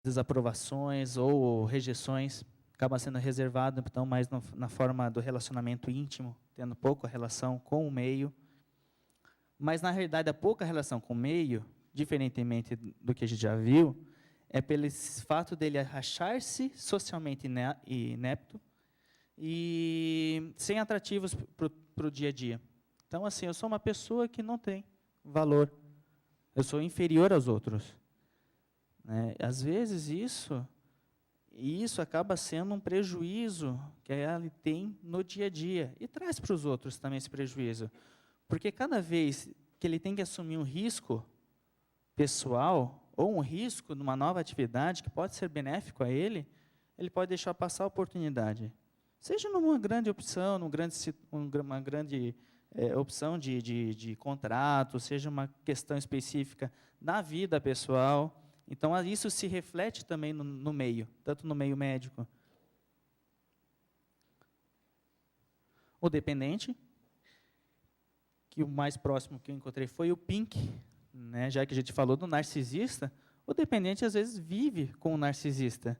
desaprovações ou rejeições, acaba sendo reservado, então, mais na forma do relacionamento íntimo, tendo pouca relação com o meio. Mas, na realidade, a pouca relação com o meio, diferentemente do que a gente já viu, é pelo fato dele achar-se socialmente inepto e sem atrativos para o dia a dia. Então, assim, eu sou uma pessoa que não tem valor. Eu sou inferior aos outros. Né? Às vezes, isso acaba sendo um prejuízo que ele tem no dia a dia. E traz para os outros também esse prejuízo. Porque cada vez que ele tem que assumir um risco pessoal, ou um risco numa nova atividade que pode ser benéfico a ele pode deixar passar a oportunidade. Seja numa grande opção, uma grande opção de contrato, seja uma questão específica na vida pessoal. Então, isso se reflete também no meio, tanto no meio médico. O dependente, que o mais próximo que eu encontrei foi o Pink, né? Já que a gente falou do narcisista, o dependente às vezes vive com o narcisista.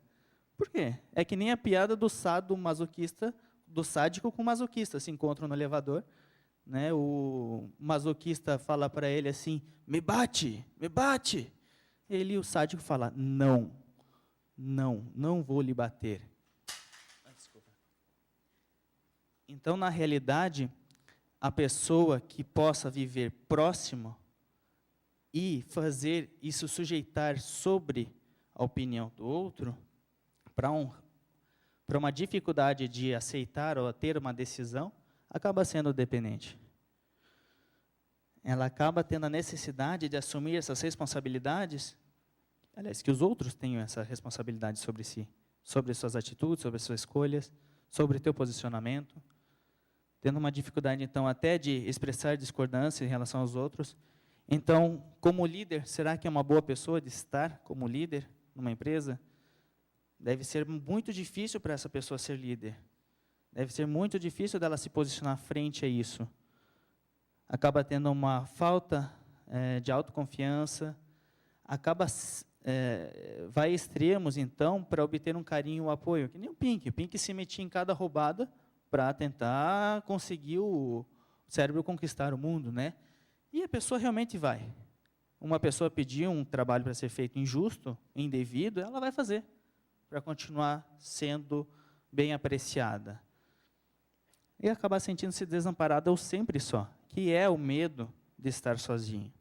Por quê? É que nem a piada do masoquista, do sádico com o masoquista, se encontram no elevador, né? O masoquista fala para ele assim, me bate, me bate. O sádico fala, não vou lhe bater. Desculpa. Então, na realidade, a pessoa que possa viver próximo e fazer isso sujeitar sobre a opinião do outro, para uma dificuldade de aceitar ou ter uma decisão, acaba sendo dependente. Ela acaba tendo a necessidade de assumir essas responsabilidades, aliás, que os outros tenham essa responsabilidade sobre si, sobre suas atitudes, sobre suas escolhas, sobre o teu posicionamento, tendo uma dificuldade, então, até de expressar discordância em relação aos outros. Então, como líder, será que é uma boa pessoa de estar como líder numa empresa? Deve ser muito difícil para essa pessoa ser líder. Deve ser muito difícil dela se posicionar frente a isso. Acaba tendo uma falta de autoconfiança, vai a extremos, então, para obter um carinho e um apoio, que nem o Pink. O Pink se metia em cada roubada para tentar conseguir o cérebro conquistar o mundo, né? E a pessoa realmente vai. Uma pessoa pedir um trabalho para ser feito injusto, indevido, ela vai fazer, para continuar sendo bem apreciada. E acabar sentindo-se desamparada ou sempre só, que é o medo de estar sozinho.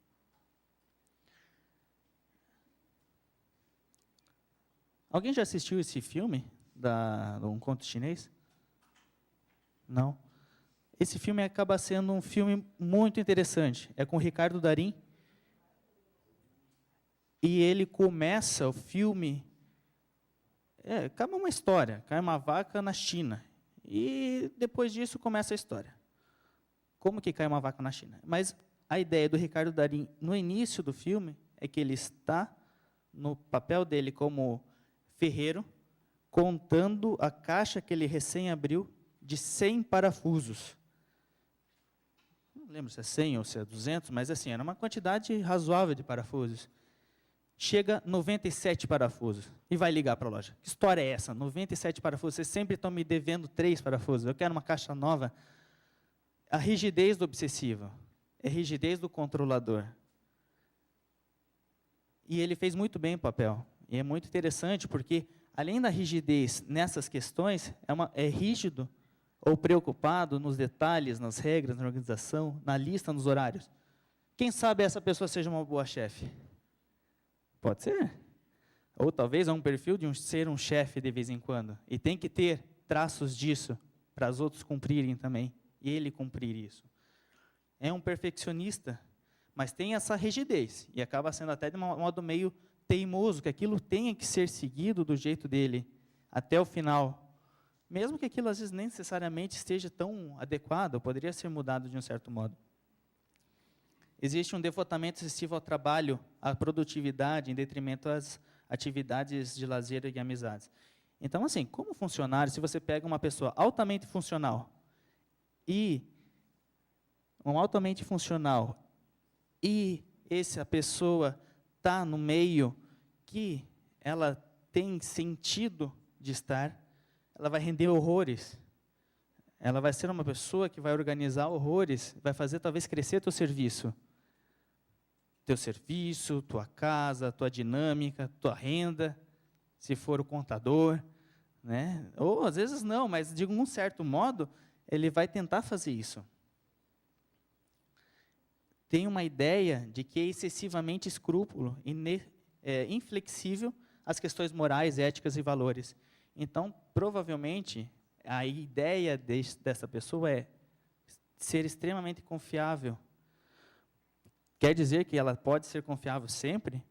Alguém já assistiu esse filme, Um Conto Chinês? Não? Esse filme acaba sendo um filme muito interessante. É com o Ricardo Darín. E ele começa o filme... acaba uma história. Cai uma vaca na China. E depois disso começa a história. Como que cai uma vaca na China? Mas a ideia do Ricardo Darín, no início do filme, é que ele está no papel dele como ferreiro, contando a caixa que ele recém abriu de 100 parafusos. Não lembro se é 100 ou se é 200, mas assim, era uma quantidade razoável de parafusos. Chega 97 parafusos e vai ligar para a loja. Que história é essa? 97 parafusos, vocês sempre estão me devendo 3 parafusos, eu quero uma caixa nova. A rigidez do obsessivo, é a rigidez do controlador. E ele fez muito bem o papel. E é muito interessante, porque, além da rigidez nessas questões, é rígido ou preocupado nos detalhes, nas regras, na organização, na lista, nos horários. Quem sabe essa pessoa seja uma boa chefe? Pode ser. Ou talvez é um perfil de ser um chefe de vez em quando. E tem que ter traços disso para os outros cumprirem também. E ele cumprir isso. É um perfeccionista, mas tem essa rigidez. E acaba sendo até de um modo meio teimoso, que aquilo tenha que ser seguido do jeito dele, até o final. Mesmo que aquilo, às vezes, nem necessariamente esteja tão adequado, poderia ser mudado de um certo modo. Existe um devotamento excessivo ao trabalho, à produtividade, em detrimento às atividades de lazer e amizades. Então, assim, como funcionário, se você pega uma pessoa altamente funcional e essa pessoa está no meio que ela tem sentido de estar, ela vai render horrores. Ela vai ser uma pessoa que vai organizar horrores, vai fazer talvez crescer teu serviço, tua casa, tua dinâmica, tua renda, se for o contador, né? Ou às vezes não, mas de um certo modo, ele vai tentar fazer isso. Tem uma ideia de que é excessivamente escrúpulo e inflexível às questões morais, éticas e valores. Então, provavelmente, a ideia dessa pessoa é ser extremamente confiável. Quer dizer que ela pode ser confiável sempre?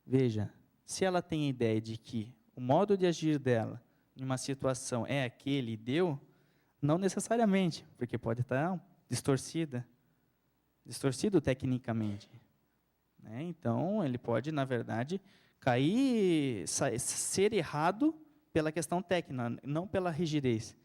Veja, se ela tem a ideia de que o modo de agir dela em uma situação é aquele e deu, não necessariamente, porque pode estar distorcido tecnicamente. Né? Então, ele pode, na verdade, ser errado pela questão técnica, não pela rigidez.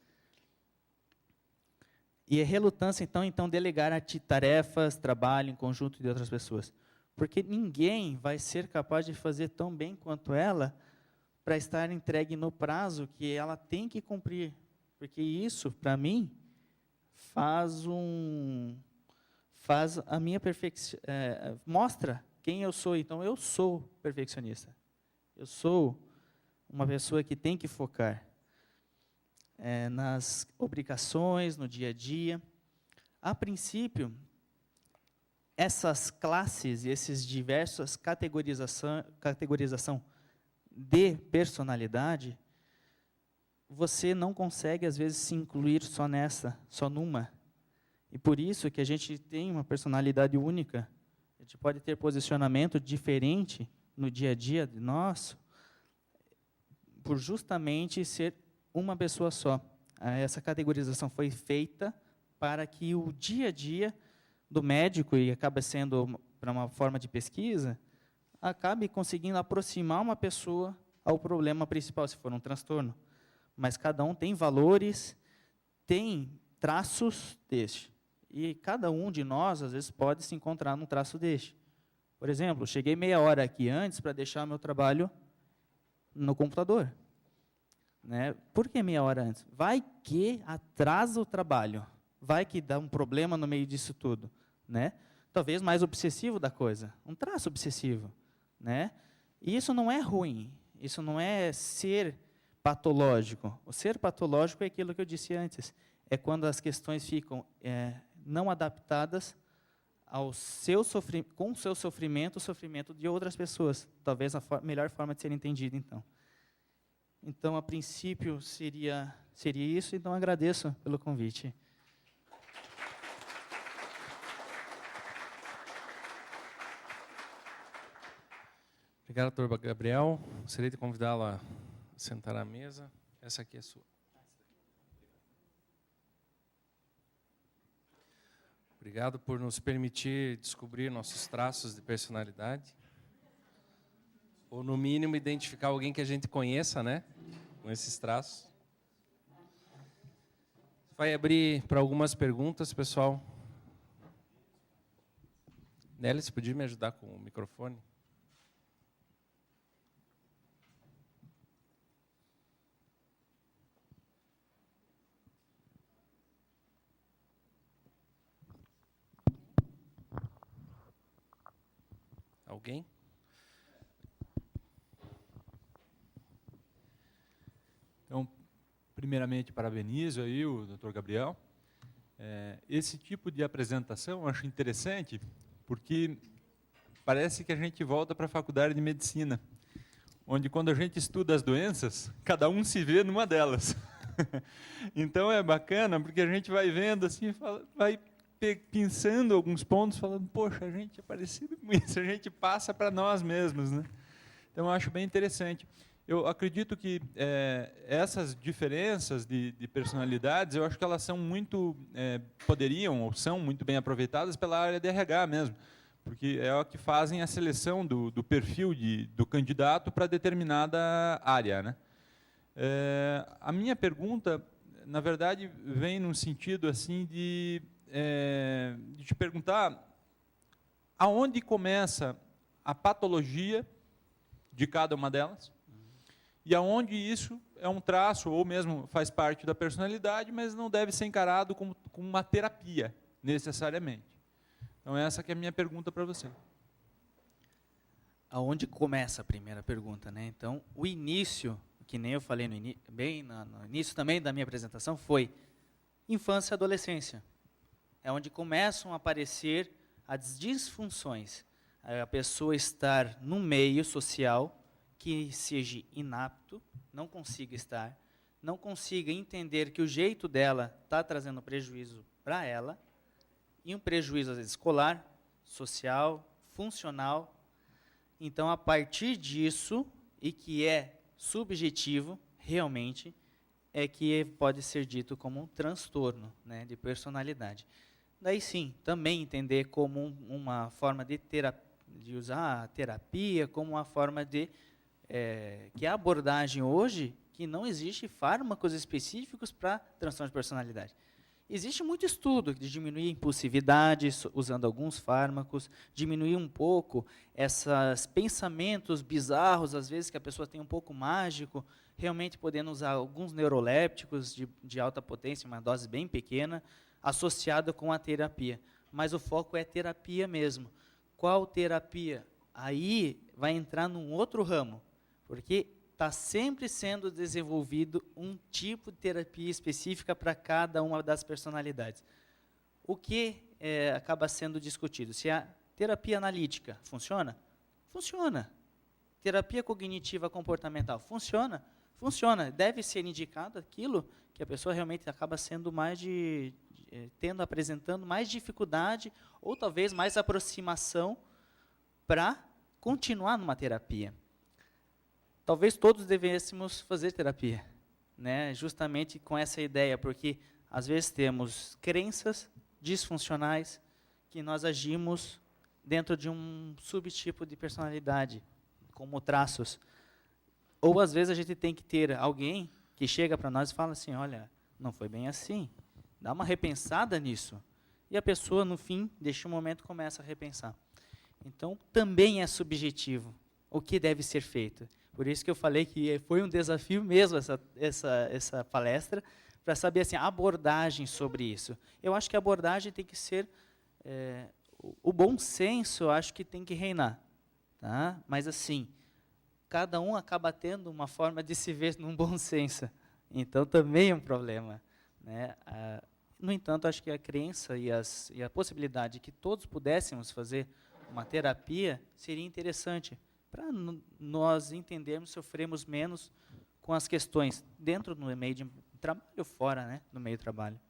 E a relutância, então delegar tarefas, trabalho em conjunto de outras pessoas. Porque ninguém vai ser capaz de fazer tão bem quanto ela para estar entregue no prazo que ela tem que cumprir. Porque isso, para mim, faz a minha mostra quem eu sou. Então, eu sou perfeccionista. Eu sou uma pessoa que tem que focar nas obrigações, no dia a dia. A princípio, essas classes e essas diversas categorização de personalidade, você não consegue, às vezes, se incluir só numa. E por isso que a gente tem uma personalidade única. A gente pode ter posicionamento diferente no dia a dia de nós, por justamente ser uma pessoa só. Essa categorização foi feita para que o dia a dia do médico, e acaba sendo para uma forma de pesquisa, acabe conseguindo aproximar uma pessoa ao problema principal, se for um transtorno. Mas cada um tem valores, tem traços deste. E cada um de nós, às vezes, pode se encontrar num traço deste. Por exemplo, cheguei meia hora aqui antes para deixar meu trabalho no computador. Né? Por que meia hora antes? Vai que atrasa o trabalho. Vai que dá um problema no meio disso tudo. Né? Talvez mais obsessivo da coisa. Um traço obsessivo. Né? E isso não é ruim. Isso não é ser patológico. O ser patológico é aquilo que eu disse antes. É quando as questões ficam não adaptadas ao com o seu sofrimento, o sofrimento de outras pessoas. Talvez a melhor forma de ser entendido, então. Então, a princípio, seria isso. Então, agradeço pelo convite. Obrigado, doutor Gabriel. Gostaria de convidá-la a sentar à mesa. Essa aqui é sua. Obrigado por nos permitir descobrir nossos traços de personalidade. Ou, no mínimo, identificar alguém que a gente conheça, né? Com esses traços. Vai abrir para algumas perguntas, pessoal. Nelly, você podia me ajudar com o microfone? Alguém? Então, primeiramente, parabenizo aí o Dr. Gabriel. Esse tipo de apresentação eu acho interessante, porque parece que a gente volta para a faculdade de medicina, onde quando a gente estuda as doenças, cada um se vê numa delas. Então é bacana, porque a gente vai vendo assim, vai pensando alguns pontos, falando, poxa, a gente é parecido com isso, a gente passa para nós mesmos, né? Então eu acho bem interessante. Eu acredito que essas diferenças de personalidades, eu acho que elas são poderiam ou são muito bem aproveitadas pela área de RH mesmo, porque é o que fazem a seleção do perfil do candidato para determinada área, né? A minha pergunta, na verdade, vem num sentido assim de te perguntar aonde começa a patologia de cada uma delas e aonde isso é um traço, ou mesmo faz parte da personalidade, mas não deve ser encarado como uma terapia, necessariamente. Então, essa que é a minha pergunta para você. Aonde começa a primeira pergunta, né? Então, o início, que nem eu falei no início também da minha apresentação, foi infância e adolescência. É onde começam a aparecer as disfunções. A pessoa estar num meio social que seja inapto, não consiga estar, não consiga entender que o jeito dela está trazendo prejuízo para ela, e um prejuízo, às vezes, escolar, social, funcional. Então, a partir disso, e que é subjetivo, realmente, é que pode ser dito como um transtorno, né, de personalidade. Daí sim, também entender como uma forma de usar a terapia, como uma forma de... que a abordagem hoje, que não existe fármacos específicos para transtorno de personalidade. Existe muito estudo de diminuir a impulsividade usando alguns fármacos, diminuir um pouco esses pensamentos bizarros, às vezes que a pessoa tem um pouco mágico, realmente podendo usar alguns neurolépticos de alta potência, uma dose bem pequena, associado com a terapia. Mas o foco é terapia mesmo. Qual terapia? Aí vai entrar num outro ramo, porque está sempre sendo desenvolvido um tipo de terapia específica para cada uma das personalidades. O que acaba sendo discutido? Se a terapia analítica funciona? Funciona. Terapia cognitiva comportamental funciona? Funciona. Deve ser indicado aquilo que a pessoa realmente acaba sendo mais apresentando mais dificuldade ou talvez mais aproximação para continuar numa terapia. Talvez todos devêssemos fazer terapia, né? Justamente com essa ideia, porque às vezes temos crenças disfuncionais que nós agimos dentro de um subtipo de personalidade, como traços. Ou às vezes a gente tem que ter alguém que chega para nós e fala assim, olha, não foi bem assim, dá uma repensada nisso. E a pessoa, no fim, deixa um momento e começa a repensar. Então, também é subjetivo o que deve ser feito. Por isso que eu falei que foi um desafio mesmo essa palestra, para saber assim, a abordagem sobre isso. Eu acho que a abordagem tem que ser, o bom senso, eu acho que tem que reinar. Tá? Mas assim, cada um acaba tendo uma forma de se ver num bom senso. Então, também é um problema. Né? No entanto, acho que a crença e a possibilidade de que todos pudéssemos fazer uma terapia seria interessante, para nós entendermos, sofrermos menos com as questões dentro do meio de trabalho ou fora, né, no meio de trabalho.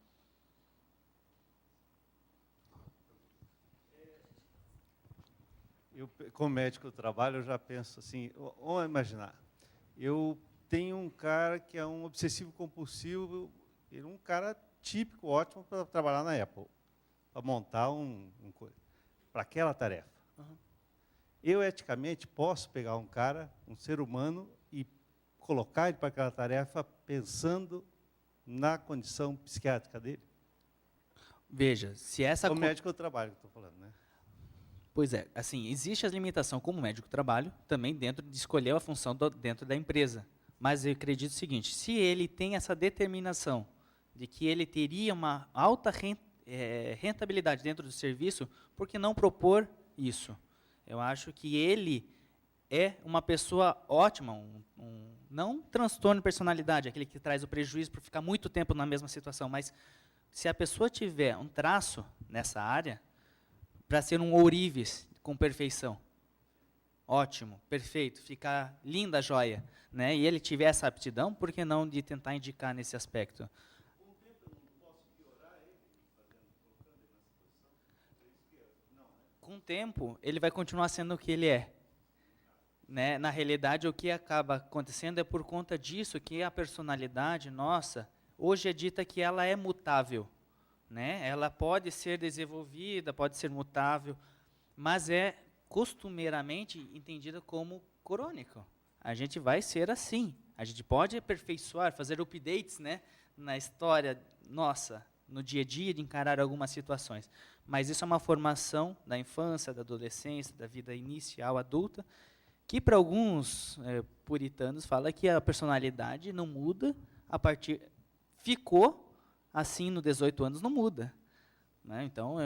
Eu, como médico do trabalho, eu já penso assim, vamos imaginar, eu tenho um cara que é um obsessivo compulsivo, ele é um cara típico, ótimo para trabalhar na Apple, para montar para aquela tarefa. Uhum. Eu, eticamente, posso pegar um cara, um ser humano, e colocar ele para aquela tarefa pensando na condição psiquiátrica dele? Veja, se essa... Como médico do trabalho que estou falando, né? Pois é, assim, existe a limitação como médico do trabalho, também dentro de escolher a função dentro da empresa. Mas eu acredito o seguinte, se ele tem essa determinação de que ele teria uma alta rentabilidade dentro do serviço, por que não propor isso? Eu acho que ele é uma pessoa ótima, não um transtorno de personalidade, aquele que traz o prejuízo por ficar muito tempo na mesma situação, mas se a pessoa tiver um traço nessa área, para ser um ourives com perfeição, ótimo, perfeito, ficar linda a joia, né? E ele tiver essa aptidão, por que não de tentar indicar nesse aspecto? Com o tempo eu não posso piorar ele, colocando ele nessa posição? Não, né? Com o tempo, ele vai continuar sendo o que ele é. Né? Na realidade, o que acaba acontecendo é por conta disso que a personalidade nossa, hoje é dita que ela é mutável. Né? Ela pode ser desenvolvida, pode ser mutável, mas é costumeiramente entendida como crônico. A gente vai ser assim. A gente pode aperfeiçoar, fazer updates, né, na história nossa, no dia a dia, de encarar algumas situações. Mas isso é uma formação da infância, da adolescência, da vida inicial, adulta, que para alguns puritanos fala que a personalidade não muda ficou assim no 18 anos, não muda. Né? Então,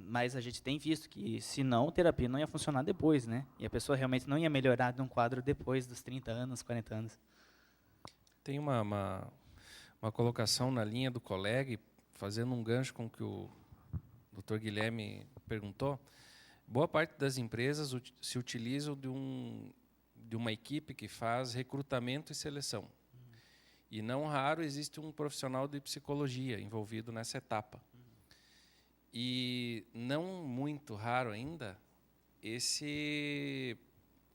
mas a gente tem visto que, se não, terapia não ia funcionar depois, né? E a pessoa realmente não ia melhorar num quadro depois dos 30 anos, 40 anos. Tem uma colocação na linha do colega, e fazendo um gancho com o que o Dr. Guilherme perguntou. Boa parte das empresas se utilizam de uma equipe que faz recrutamento e seleção. E não raro existe um profissional de psicologia envolvido nessa etapa. E não muito raro ainda, esse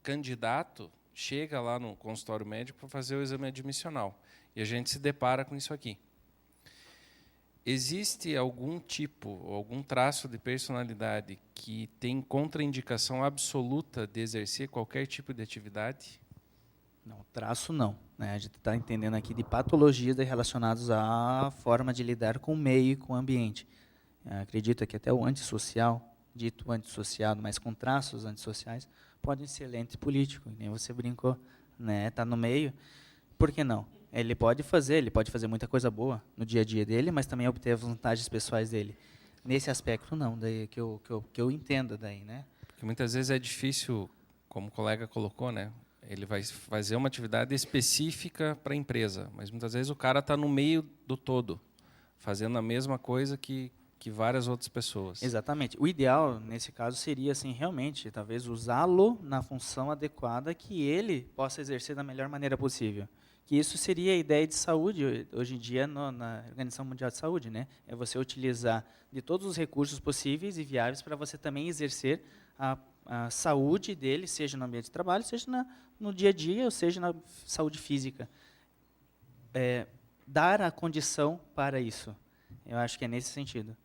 candidato chega lá no consultório médico para fazer o exame admissional. E a gente se depara com isso aqui. Existe algum tipo, algum traço de personalidade que tem contraindicação absoluta de exercer qualquer tipo de atividade? Não, traço não. Né? A gente está entendendo aqui de patologias relacionadas à forma de lidar com o meio e com o ambiente. Acredito que até o antissocial, dito antissocial, mas com traços antissociais, pode ser lente político, nem você brincou, né? Tá no meio, por que não? Ele pode fazer muita coisa boa no dia a dia dele, mas também obter as vantagens pessoais dele. Nesse aspecto não, daí que eu entenda daí, né? Porque muitas vezes é difícil, como o colega colocou, né? Ele vai fazer uma atividade específica para a empresa, mas muitas vezes o cara está no meio do todo, fazendo a mesma coisa que várias outras pessoas. Exatamente. O ideal, nesse caso, seria, assim, realmente, talvez, usá-lo na função adequada que ele possa exercer da melhor maneira possível. Que isso seria a ideia de saúde, hoje em dia, na Organização Mundial de Saúde, né? É você utilizar de todos os recursos possíveis e viáveis para você também exercer a saúde dele, seja no ambiente de trabalho, seja no dia a dia, ou seja na saúde física. Dar a condição para isso. Eu acho que é nesse sentido.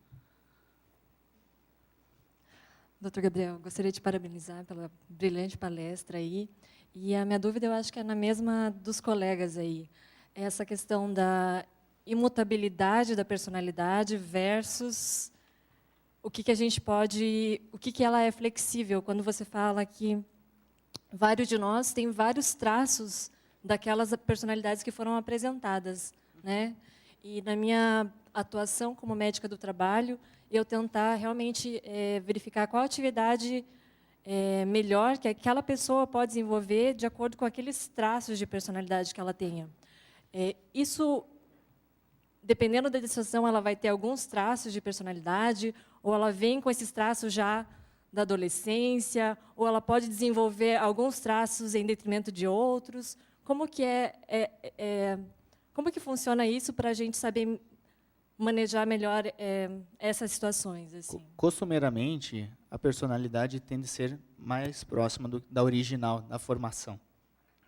Doutor Gabriel, gostaria de parabenizar pela brilhante palestra aí. E a minha dúvida, eu acho que é na mesma dos colegas aí. Essa questão da imutabilidade da personalidade versus o que a gente pode, o que ela é flexível. Quando você fala que vários de nós têm vários traços daquelas personalidades que foram apresentadas, né? E na minha atuação como médica do trabalho, eu tentar realmente verificar qual atividade melhor que aquela pessoa pode desenvolver de acordo com aqueles traços de personalidade que ela tenha. Isso, dependendo da decisão, ela vai ter alguns traços de personalidade, ou ela vem com esses traços já da adolescência, ou ela pode desenvolver alguns traços em detrimento de outros. Como que como que funciona isso para a gente saber manejar melhor essas situações? Assim? Costumeiramente, a personalidade tende a ser mais próxima da original, da formação.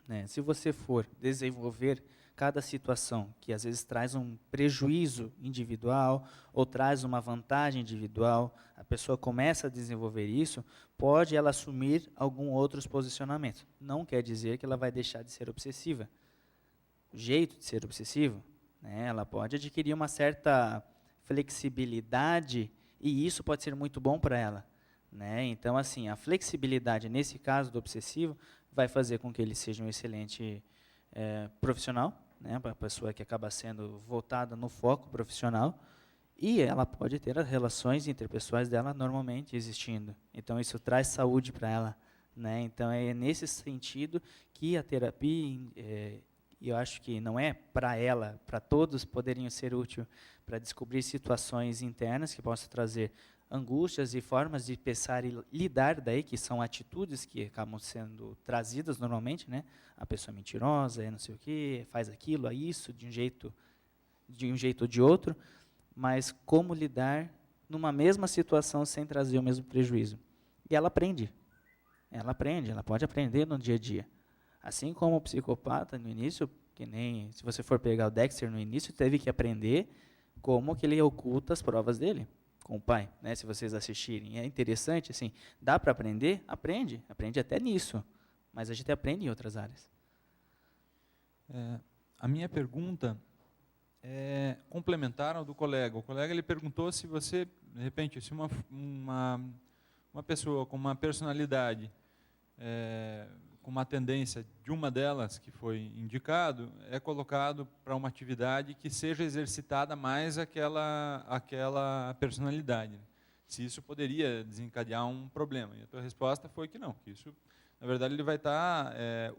Né? Se você for desenvolver cada situação que às vezes traz um prejuízo individual ou traz uma vantagem individual, a pessoa começa a desenvolver isso, pode ela assumir algum outros posicionamentos. Não quer dizer que ela vai deixar de ser obsessiva. O jeito de ser obsessivo, né, ela pode adquirir uma certa flexibilidade e isso pode ser muito bom para ela. Né? Então, assim, a flexibilidade, nesse caso do obsessivo, vai fazer com que ele seja um excelente profissional, né, para a pessoa que acaba sendo voltada no foco profissional, e ela pode ter as relações interpessoais dela normalmente existindo. Então, isso traz saúde para ela. Né? Então, é nesse sentido que a terapia, eu acho que não é para ela, para todos poderiam ser útil para descobrir situações internas que possam trazer angústias e formas de pensar e lidar daí, que são atitudes que acabam sendo trazidas normalmente, né? A pessoa é mentirosa, não sei o quê, faz aquilo, isso, de um jeito ou de outro, mas como lidar numa mesma situação sem trazer o mesmo prejuízo. E ela aprende, ela pode aprender no dia a dia. Assim como o psicopata no início, que nem se você for pegar o Dexter no início, teve que aprender como que ele oculta as provas dele com o pai, né? Se vocês assistirem, é interessante, assim, dá para aprender? Aprende até nisso, mas a gente aprende em outras áreas. A minha pergunta é complementar ao do colega. O colega ele perguntou se você, de repente, se uma pessoa com uma personalidade com uma tendência de uma delas que foi indicado, é colocado para uma atividade que seja exercitada mais aquela personalidade. Se isso poderia desencadear um problema. E a tua resposta foi que não, que isso, na verdade, ele vai estar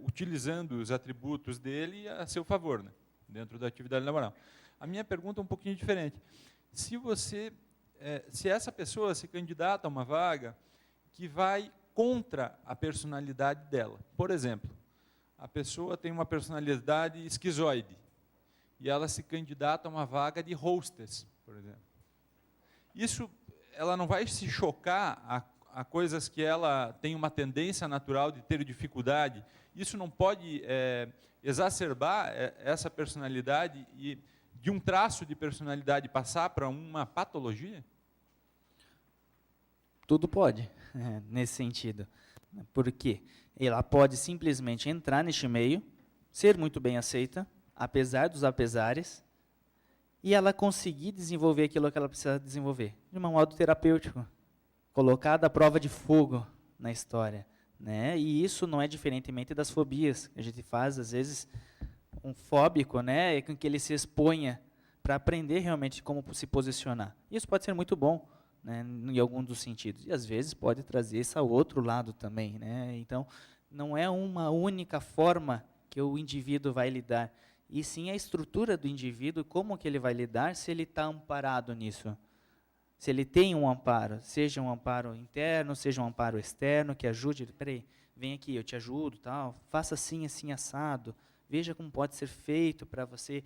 utilizando os atributos dele a seu favor, né, dentro da atividade laboral. A minha pergunta é um pouquinho diferente. Se essa pessoa se candidata a uma vaga que vai contra a personalidade dela. Por exemplo, a pessoa tem uma personalidade esquizoide e ela se candidata a uma vaga de hostess, por exemplo. Isso, ela não vai se chocar a coisas que ela tem uma tendência natural de ter dificuldade. Isso não pode exacerbar essa personalidade e de um traço de personalidade passar para uma patologia? Tudo pode, nesse sentido. Por quê? Ela pode simplesmente entrar neste meio, ser muito bem aceita, apesar dos apesares, e ela conseguir desenvolver aquilo que ela precisa desenvolver, de um modo terapêutico, colocada à prova de fogo na história, né? E isso não é diferentemente das fobias que a gente faz, às vezes, um fóbico, né, com que ele se exponha para aprender realmente como se posicionar. Isso pode ser muito bom, né, em algum dos sentidos. E, às vezes, pode trazer esse outro lado também, né? Então, não é uma única forma que o indivíduo vai lidar, e sim a estrutura do indivíduo, como que ele vai lidar se ele está amparado nisso. Se ele tem um amparo, seja um amparo interno, seja um amparo externo, que ajude, peraí, vem aqui, eu te ajudo, tal, faça assim, assim, assado, veja como pode ser feito para você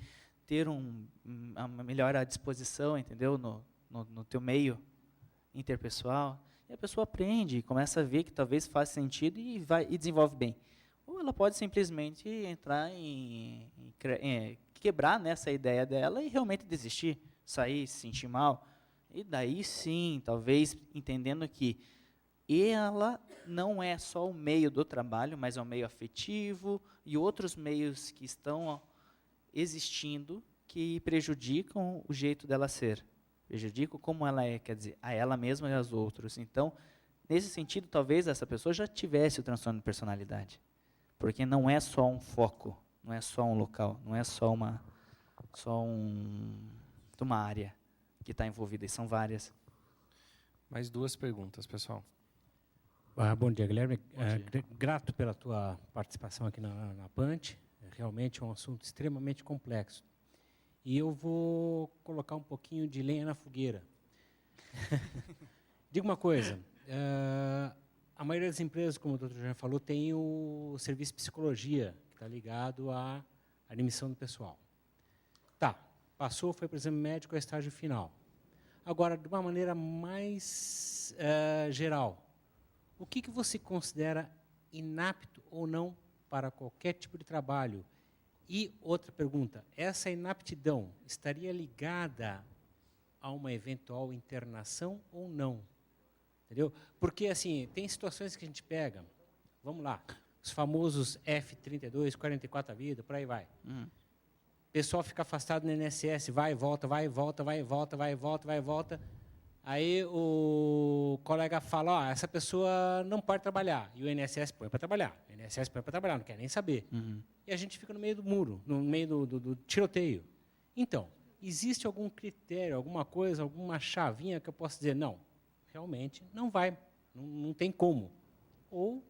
ter uma melhor disposição, entendeu, no teu meio interpessoal. E a pessoa aprende, começa a ver que talvez faça sentido e desenvolve bem. Ou ela pode simplesmente entrar quebrar nessa ideia dela e realmente desistir, sair, se sentir mal. E daí sim, talvez entendendo que ela não é só o meio do trabalho, mas é o meio afetivo e outros meios que estão existindo que prejudicam o jeito dela ser, prejudicam como ela é, quer dizer, a ela mesma e aos outros. Então, nesse sentido, talvez essa pessoa já tivesse o transtorno de personalidade, porque não é só um foco, não é só um local, não é só uma área que está envolvida, e são várias. Mais 2 perguntas, pessoal. Bom dia, Guilherme. Bom dia. Grato pela tua participação aqui na PANT. Realmente é um assunto extremamente complexo. E eu vou colocar um pouquinho de lenha na fogueira. Diga uma coisa, a maioria das empresas, como o doutor já falou, tem o serviço de psicologia, que está ligado à admissão do pessoal. Tá, passou, foi, por exemplo, médico a estágio final. Agora, de uma maneira mais geral, o que você considera inapto ou não para qualquer tipo de trabalho? E outra pergunta, essa inaptidão estaria ligada a uma eventual internação ou não? Entendeu? Porque, assim, tem situações que a gente pega, vamos lá, os famosos F32, 44 a vida, por aí vai. O pessoal fica afastado no INSS, vai e volta, vai e volta, vai e volta, vai e volta, vai e volta. Aí o colega fala, ó, essa pessoa não pode trabalhar. E o INSS põe para trabalhar. O INSS põe para trabalhar, não quer nem saber. E a gente fica no meio do muro, no meio do tiroteio. Então, existe algum critério, alguma coisa, alguma chavinha que eu possa dizer, não, realmente não vai, não tem como. Ou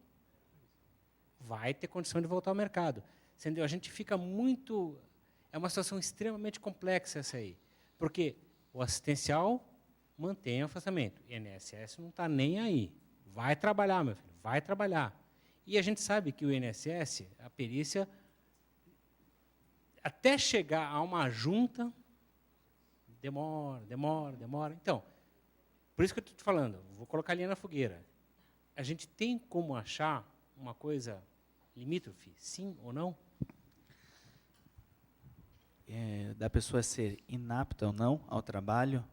vai ter condição de voltar ao mercado. Entendeu? A gente fica muito... É uma situação extremamente complexa essa aí. Porque o assistencial mantém o afastamento. O INSS não está nem aí. Vai trabalhar, meu filho, vai trabalhar. E a gente sabe que o INSS, a perícia, até chegar a uma junta, demora. Então, por isso que eu estou te falando, vou colocar a linha na fogueira. A gente tem como achar uma coisa limítrofe, sim ou não? Da pessoa ser inapta ou não ao trabalho,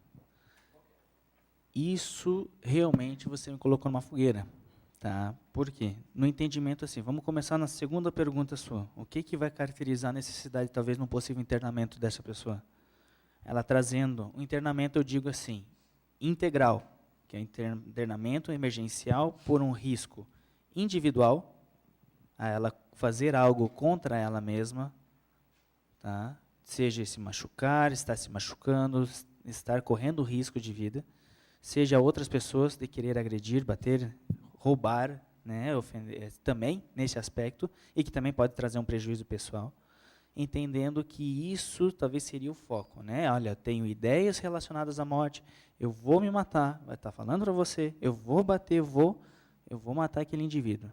isso realmente você me colocou numa fogueira. Tá? Por quê? No entendimento assim, vamos começar na segunda pergunta sua. O que vai caracterizar a necessidade, talvez, num possível internamento dessa pessoa? Ela trazendo um internamento, eu digo assim, integral, que é internamento emergencial por um risco individual, a ela fazer algo contra ela mesma, tá? Seja se machucar, estar se machucando, estar correndo risco de vida, seja outras pessoas de querer agredir, bater, roubar, né, ofender, também nesse aspecto, e que também pode trazer um prejuízo pessoal, entendendo que isso talvez seria o foco, né? Olha, eu tenho ideias relacionadas à morte, eu vou me matar, vai estar falando para você, eu vou bater, eu vou matar aquele indivíduo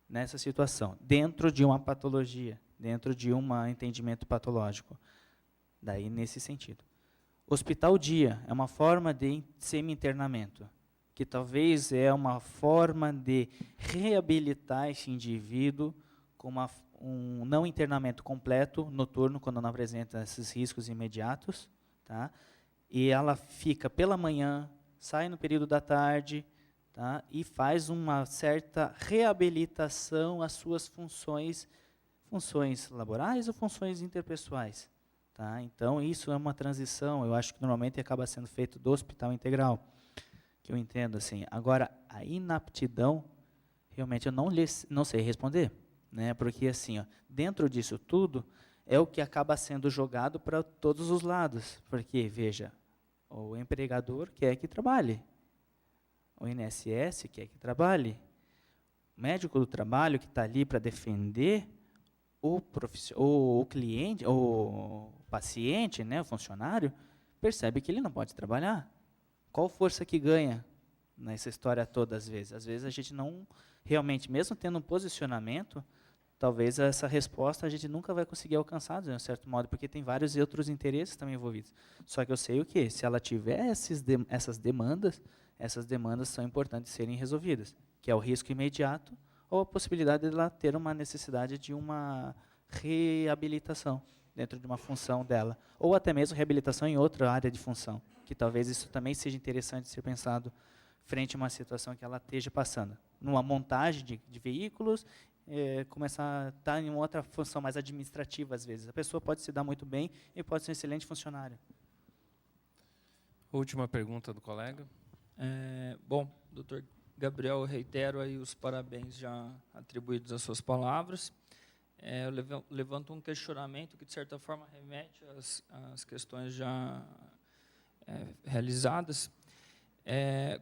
nessa situação, dentro de uma patologia, dentro de um entendimento patológico. Daí, nesse sentido. Hospital dia é uma forma de semi-internamento, que talvez é uma forma de reabilitar esse indivíduo com um não internamento completo, noturno, quando não apresenta esses riscos imediatos, tá? E ela fica pela manhã, sai no período da tarde, tá? E faz uma certa reabilitação às suas funções laborais ou funções interpessoais. Tá? Então, isso é uma transição, eu acho que normalmente acaba sendo feito do hospital integral, que eu entendo assim. Agora, a inaptidão, realmente eu não sei responder, né? Porque assim, ó, dentro disso tudo, é o que acaba sendo jogado para todos os lados. Porque, veja, o empregador quer que trabalhe, o INSS quer que trabalhe, o médico do trabalho que está ali para defender o cliente, o paciente, né, o funcionário, percebe que ele não pode trabalhar. Qual força que ganha nessa história toda, às vezes? Às vezes a gente não, realmente, mesmo tendo um posicionamento, talvez essa resposta a gente nunca vai conseguir alcançar, de um certo modo, porque tem vários outros interesses também envolvidos. Só que eu sei o quê? Se ela tiver essas demandas são importantes serem resolvidas, que é o risco imediato, ou a possibilidade de ela ter uma necessidade de uma reabilitação dentro de uma função dela, ou até mesmo reabilitação em outra área de função, que talvez isso também seja interessante ser pensado frente a uma situação que ela esteja passando. Numa montagem de veículos, começar a estar em uma outra função mais administrativa, às vezes. A pessoa pode se dar muito bem e pode ser um excelente funcionário. Última pergunta do colega. Bom, doutor Gabriel, eu reitero aí os parabéns já atribuídos às suas palavras. Eu levanto um questionamento que, de certa forma, remete às questões já realizadas.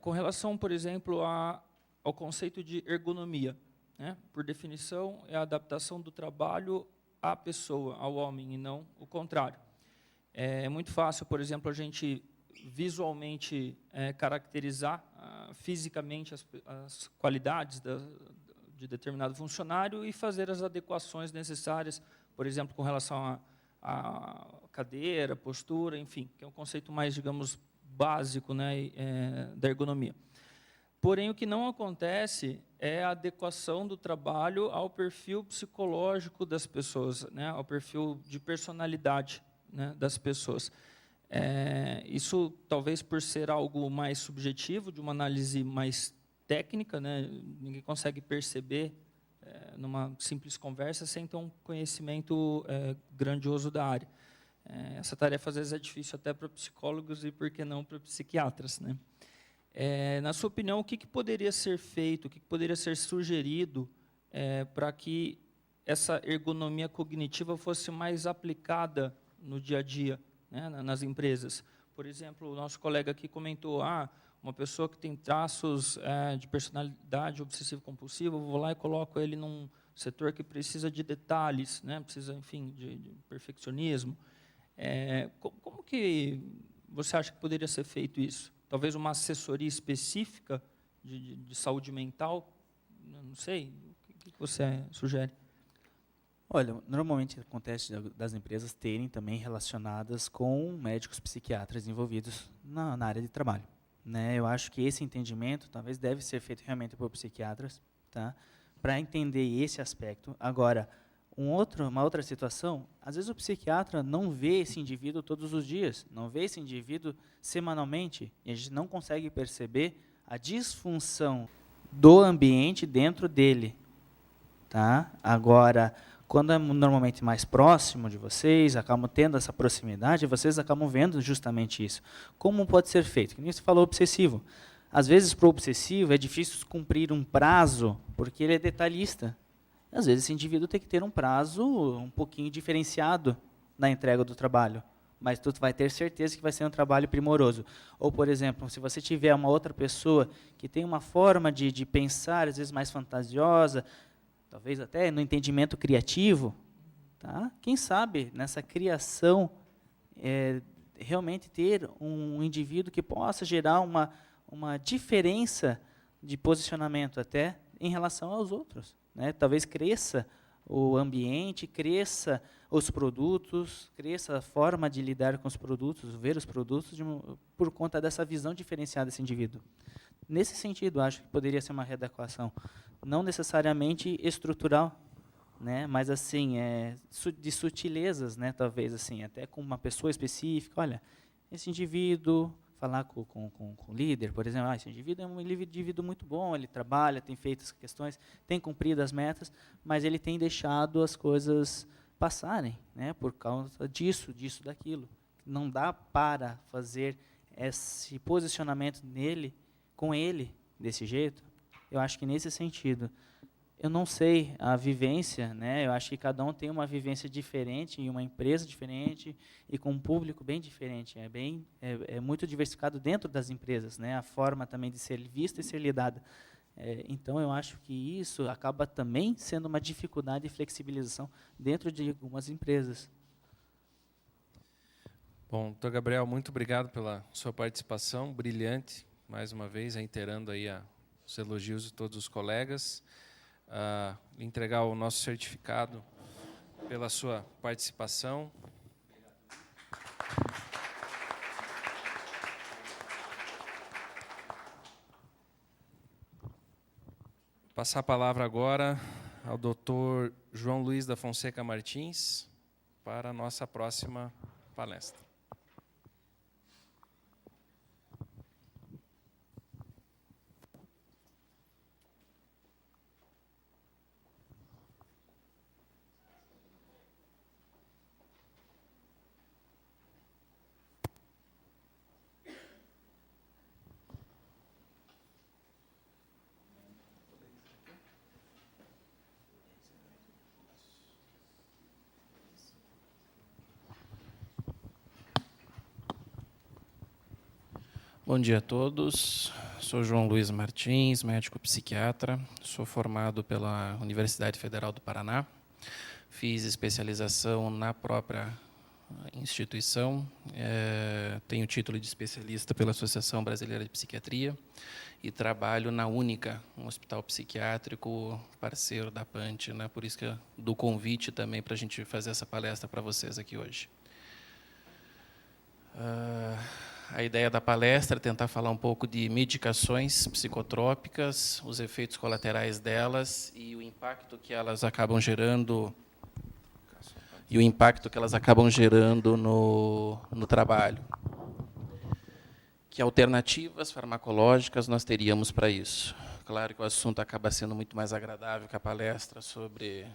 Com relação, por exemplo, ao conceito de ergonomia, né? Por definição, é a adaptação do trabalho à pessoa, ao homem, e não o contrário. É muito fácil, por exemplo, a gente visualmente caracterizar fisicamente as qualidades de determinado funcionário e fazer as adequações necessárias, por exemplo, com relação à cadeira, postura, enfim, que é um conceito mais, digamos, básico, né, da ergonomia. Porém, o que não acontece é a adequação do trabalho ao perfil psicológico das pessoas, né, ao perfil de personalidade, né, das pessoas. Isso, talvez por ser algo mais subjetivo, de uma análise mais técnica, né, ninguém consegue perceber numa simples conversa sem ter um conhecimento grandioso da área. Essa tarefa, às vezes, é difícil até para psicólogos e, por que não, para psiquiatras, né? Na sua opinião, o que poderia ser feito, o que poderia ser sugerido para que essa ergonomia cognitiva fosse mais aplicada no dia a dia, né, nas empresas? Por exemplo, o nosso colega aqui comentou, uma pessoa que tem traços de personalidade obsessivo-compulsiva, eu vou lá e coloco ele num setor que precisa de detalhes, né, precisa, enfim, de perfeccionismo. Como que você acha que poderia ser feito isso? Talvez uma assessoria específica de saúde mental? Não sei. O que você sugere? Olha, normalmente acontece das empresas terem também relacionadas com médicos psiquiatras envolvidos na área de trabalho, né? Eu acho que esse entendimento talvez deve ser feito realmente por psiquiatras, tá? Para entender esse aspecto. Agora, uma outra situação, às vezes o psiquiatra não vê esse indivíduo todos os dias, não vê esse indivíduo semanalmente, e a gente não consegue perceber a disfunção do ambiente dentro dele. Tá? Agora, quando é normalmente mais próximo de vocês, acabam tendo essa proximidade, vocês acabam vendo justamente isso. Como pode ser feito? Como você falou, obsessivo. Às vezes, para o obsessivo, é difícil cumprir um prazo, porque ele é detalhista. Às vezes, esse indivíduo tem que ter um prazo um pouquinho diferenciado na entrega do trabalho, mas tu vai ter certeza que vai ser um trabalho primoroso. Ou, por exemplo, se você tiver uma outra pessoa que tem uma forma de pensar, às vezes mais fantasiosa, talvez até no entendimento criativo, tá? Quem sabe, nessa criação, realmente ter um indivíduo que possa gerar uma diferença de posicionamento até em relação aos outros, né? Talvez cresça o ambiente, cresça os produtos, cresça a forma de lidar com os produtos, ver os produtos por conta dessa visão diferenciada desse indivíduo. Nesse sentido, acho que poderia ser uma readequação, não necessariamente estrutural, né, mas assim, de sutilezas, né, talvez assim, até com uma pessoa específica. Olha, esse indivíduo, falar com o líder, por exemplo, esse indivíduo é um indivíduo muito bom, ele trabalha, tem feito as questões, tem cumprido as metas, mas ele tem deixado as coisas passarem, né, por causa disso, daquilo. Não dá para fazer esse posicionamento nele, com ele, desse jeito. Eu acho que nesse sentido. Eu não sei a vivência, né? Eu acho que cada um tem uma vivência diferente, em uma empresa diferente e com um público bem diferente. É muito diversificado dentro das empresas, né? A forma também de ser vista e ser lidada. Então, eu acho que isso acaba também sendo uma dificuldade de flexibilização dentro de algumas empresas. Bom, doutor Gabriel, muito obrigado pela sua participação brilhante, mais uma vez, reiterando aí os elogios de todos os colegas. Entregar o nosso certificado pela sua participação. Passar a palavra agora ao Dr. João Luiz da Fonseca Martins para a nossa próxima palestra. Bom dia a todos. Sou João Luiz Martins, médico psiquiatra. Sou formado pela Universidade Federal do Paraná. Fiz especialização na própria instituição. Tenho título de especialista pela Associação Brasileira de Psiquiatria e trabalho na Única, um hospital psiquiátrico parceiro da PANTE, né? Por isso que do convite também para a gente fazer essa palestra para vocês aqui hoje. A ideia da palestra é tentar falar um pouco de medicações psicotrópicas, os efeitos colaterais delas e o impacto que elas acabam gerando no trabalho. Que alternativas farmacológicas nós teríamos para isso? Claro que o assunto acaba sendo muito mais agradável que a palestra sobre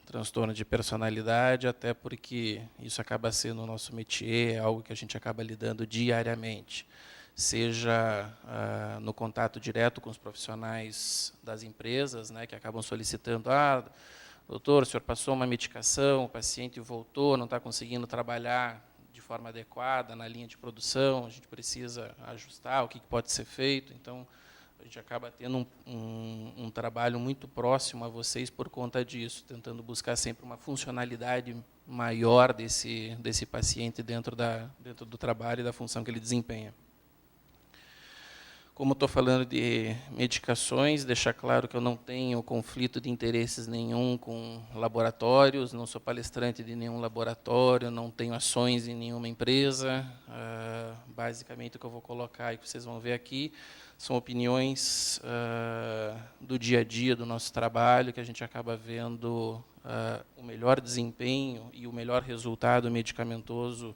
transtorno de personalidade, até porque isso acaba sendo o nosso métier, é algo que a gente acaba lidando diariamente, seja no contato direto com os profissionais das empresas, né, que acabam solicitando, doutor, o senhor passou uma medicação, o paciente voltou, não está conseguindo trabalhar de forma adequada na linha de produção, a gente precisa ajustar, o que pode ser feito. Então, a gente acaba tendo um trabalho muito próximo a vocês por conta disso, tentando buscar sempre uma funcionalidade maior desse paciente dentro do trabalho e da função que ele desempenha. Como estou falando de medicações, deixar claro que eu não tenho conflito de interesses nenhum com laboratórios, não sou palestrante de nenhum laboratório, não tenho ações em nenhuma empresa. Basicamente, o que eu vou colocar e que vocês vão ver aqui são opiniões do dia a dia do nosso trabalho, que a gente acaba vendo o melhor desempenho e o melhor resultado medicamentoso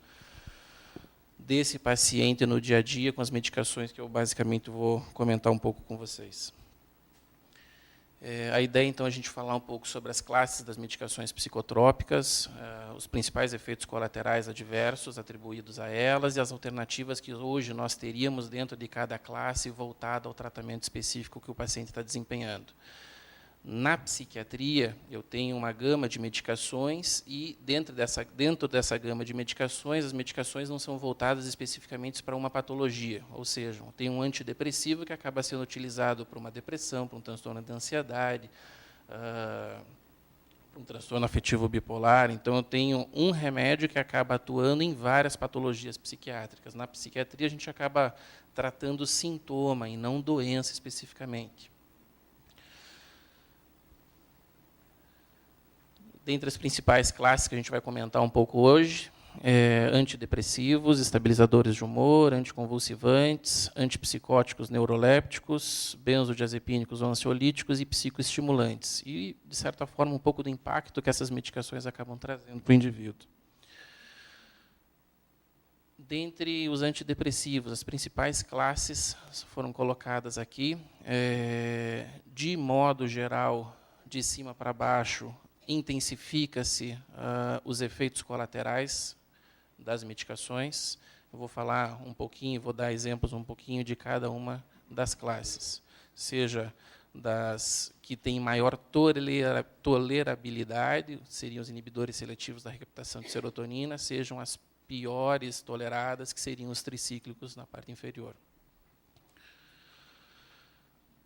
desse paciente no dia a dia, com as medicações que eu basicamente vou comentar um pouco com vocês. A ideia, então, é a gente falar um pouco sobre as classes das medicações psicotrópicas, os principais efeitos colaterais adversos atribuídos a elas e as alternativas que hoje nós teríamos dentro de cada classe voltada ao tratamento específico que o paciente está desempenhando. Na psiquiatria, eu tenho uma gama de medicações e, dentro dessa gama de medicações, as medicações não são voltadas especificamente para uma patologia. Ou seja, eu tenho um antidepressivo que acaba sendo utilizado para uma depressão, para um transtorno de ansiedade, para um transtorno afetivo bipolar. Então, eu tenho um remédio que acaba atuando em várias patologias psiquiátricas. Na psiquiatria, a gente acaba tratando sintoma e não doença especificamente. Dentre as principais classes que a gente vai comentar um pouco hoje, antidepressivos, estabilizadores de humor, anticonvulsivantes, antipsicóticos neurolépticos, benzodiazepínicos ou ansiolíticos e psicoestimulantes. E, de certa forma, um pouco do impacto que essas medicações acabam trazendo para o indivíduo. Dentre os antidepressivos, as principais classes foram colocadas aqui. De modo geral, de cima para baixo, intensifica-se os efeitos colaterais das medicações. Eu vou falar um pouquinho, vou dar exemplos um pouquinho de cada uma das classes. Seja das que têm maior tolerabilidade, seriam os inibidores seletivos da recaptação de serotonina, sejam as piores toleradas, que seriam os tricíclicos na parte inferior.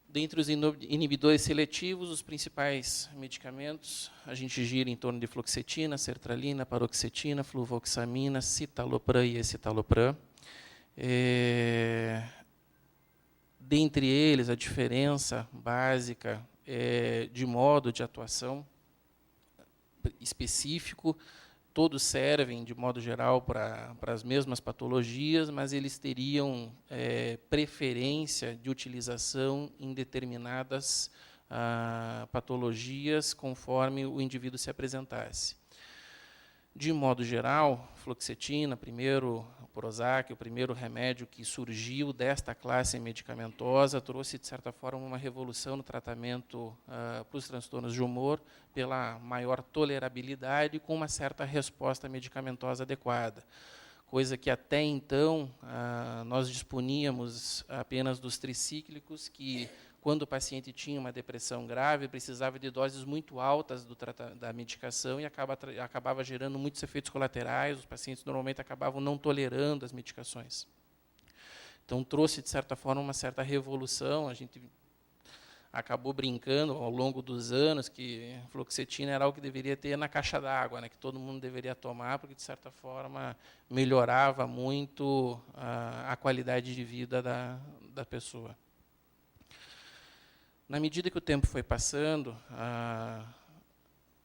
Dentre os inibidores seletivos, os principais medicamentos, a gente gira em torno de fluoxetina, sertralina, paroxetina, fluvoxamina, citalopram e escitalopram. Dentre eles, a diferença básica é de modo de atuação específico. Todos servem, de modo geral, para as mesmas patologias, mas eles teriam preferência de utilização em determinadas patologias, conforme o indivíduo se apresentasse. De modo geral, fluoxetina, primeiro Prozac, o primeiro remédio que surgiu desta classe medicamentosa, trouxe, de certa forma, uma revolução no tratamento para os transtornos de humor, pela maior tolerabilidade, com uma certa resposta medicamentosa adequada. Coisa que, até então, nós disponíamos apenas dos tricíclicos, que, quando o paciente tinha uma depressão grave, precisava de doses muito altas da medicação e acabava gerando muitos efeitos colaterais. Os pacientes normalmente acabavam não tolerando as medicações. Então, trouxe, de certa forma, uma certa revolução. A gente acabou brincando, ao longo dos anos, que fluoxetina era algo que deveria ter na caixa d'água, né, que todo mundo deveria tomar, porque, de certa forma, melhorava muito a qualidade de vida da pessoa. Na medida que o tempo foi passando,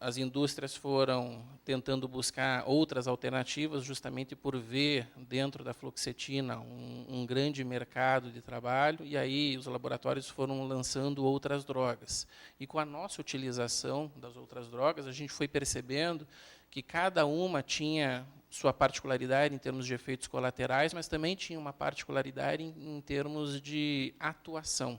as indústrias foram tentando buscar outras alternativas, justamente por ver dentro da fluoxetina um grande mercado de trabalho, e aí os laboratórios foram lançando outras drogas. E com a nossa utilização das outras drogas, a gente foi percebendo que cada uma tinha sua particularidade em termos de efeitos colaterais, mas também tinha uma particularidade em termos de atuação.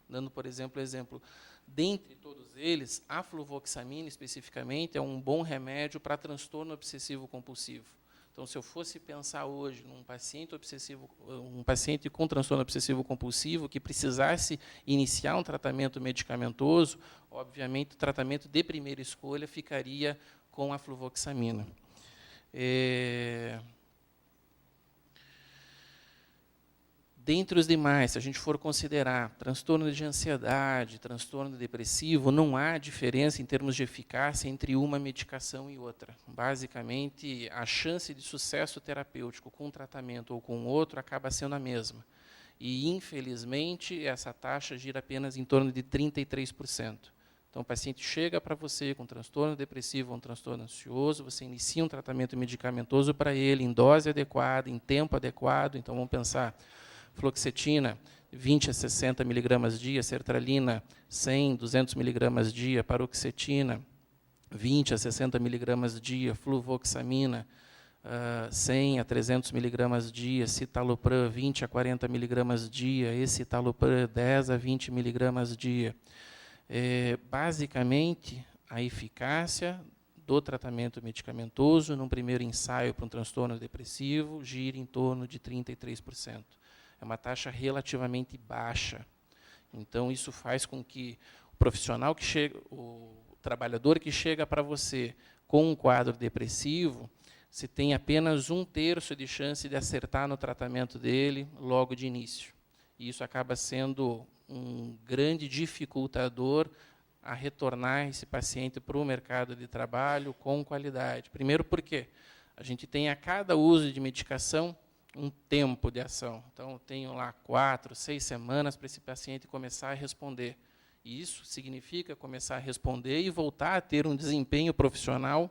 Dando, por exemplo, dentre todos eles, a fluvoxamina, especificamente, é um bom remédio para transtorno obsessivo-compulsivo. Então, se eu fosse pensar hoje num paciente com transtorno obsessivo-compulsivo que precisasse iniciar um tratamento medicamentoso, obviamente, o tratamento de primeira escolha ficaria com a fluvoxamina. Dentre os demais, se a gente for considerar transtorno de ansiedade, transtorno depressivo, não há diferença em termos de eficácia entre uma medicação e outra. Basicamente, a chance de sucesso terapêutico com um tratamento ou com outro acaba sendo a mesma. E, infelizmente, essa taxa gira apenas em torno de 33%. Então, o paciente chega para você com transtorno depressivo ou um transtorno ansioso, você inicia um tratamento medicamentoso para ele, em dose adequada, em tempo adequado. Então, vamos pensar: fluoxetina, 20 a 60 miligramas dia, sertralina, 100, 200 miligramas dia, paroxetina, 20 a 60 miligramas dia, fluvoxamina, 100 a 300 miligramas dia, citalopram, 20 a 40 miligramas dia, escitalopram, 10 a 20 miligramas dia. Basicamente, a eficácia do tratamento medicamentoso, num primeiro ensaio para um transtorno depressivo, gira em torno de 33%. É uma taxa relativamente baixa. Então, isso faz com que o profissional que chega, o trabalhador que chega para você com um quadro depressivo, se tem apenas 1/3 de chance de acertar no tratamento dele logo de início. E isso acaba sendo um grande dificultador a retornar esse paciente para o mercado de trabalho com qualidade. Primeiro porque a gente tem a cada uso de medicação um tempo de ação. Então, eu tenho lá 4, 6 semanas para esse paciente começar a responder. E isso significa começar a responder e voltar a ter um desempenho profissional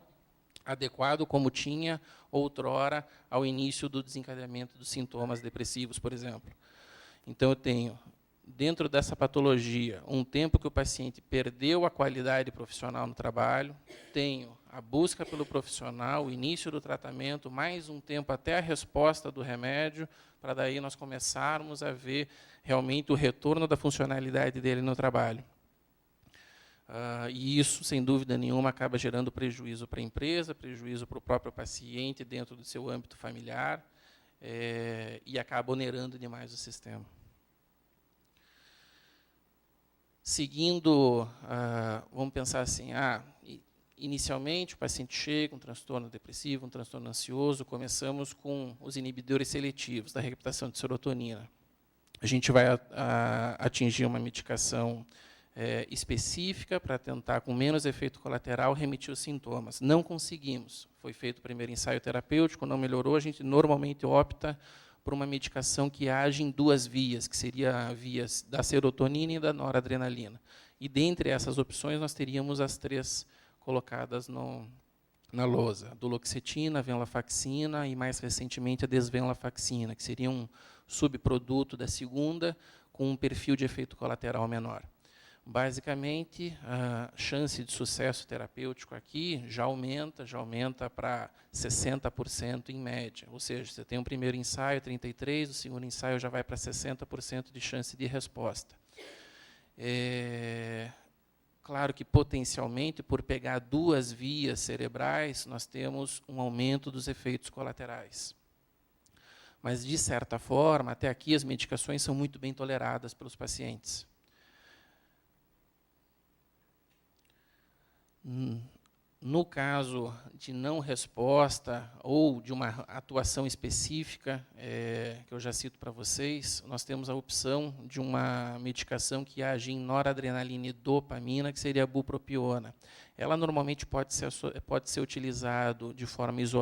adequado como tinha outrora ao início do desencadeamento dos sintomas depressivos, por exemplo. Então, eu tenho, dentro dessa patologia, um tempo que o paciente perdeu a qualidade profissional no trabalho, tenho a busca pelo profissional, o início do tratamento, mais um tempo até a resposta do remédio, para daí nós começarmos a ver realmente o retorno da funcionalidade dele no trabalho. E isso, sem dúvida nenhuma, acaba gerando prejuízo para a empresa, prejuízo para o próprio paciente dentro do seu âmbito familiar, e acaba onerando demais o sistema. Seguindo, vamos pensar assim, inicialmente o paciente chega com um transtorno depressivo, um transtorno ansioso, começamos com os inibidores seletivos da recaptação de serotonina. A gente vai atingir uma medicação específica para tentar, com menos efeito colateral, remitir os sintomas. Não conseguimos. Foi feito o primeiro ensaio terapêutico, não melhorou, a gente normalmente opta por uma medicação que age em 2 vias, que seria a via da serotonina e da noradrenalina. E, dentre essas opções, nós teríamos as 3 colocadas na lousa: duloxetina, a venlafaxina e, mais recentemente, a desvenlafaxina, que seria um subproduto da segunda, com um perfil de efeito colateral menor. Basicamente, a chance de sucesso terapêutico aqui já aumenta para 60% em média. Ou seja, você tem um primeiro ensaio, 33%, o segundo ensaio já vai para 60% de chance de resposta. Claro que, potencialmente, por pegar 2 vias cerebrais, nós temos um aumento dos efeitos colaterais. Mas, de certa forma, até aqui as medicações são muito bem toleradas pelos pacientes. No caso de não resposta ou de uma atuação específica, que eu já cito para vocês, nós temos a opção de uma medicação que age em noradrenalina e dopamina, que seria a bupropiona. Ela normalmente pode ser utilizado de forma isolada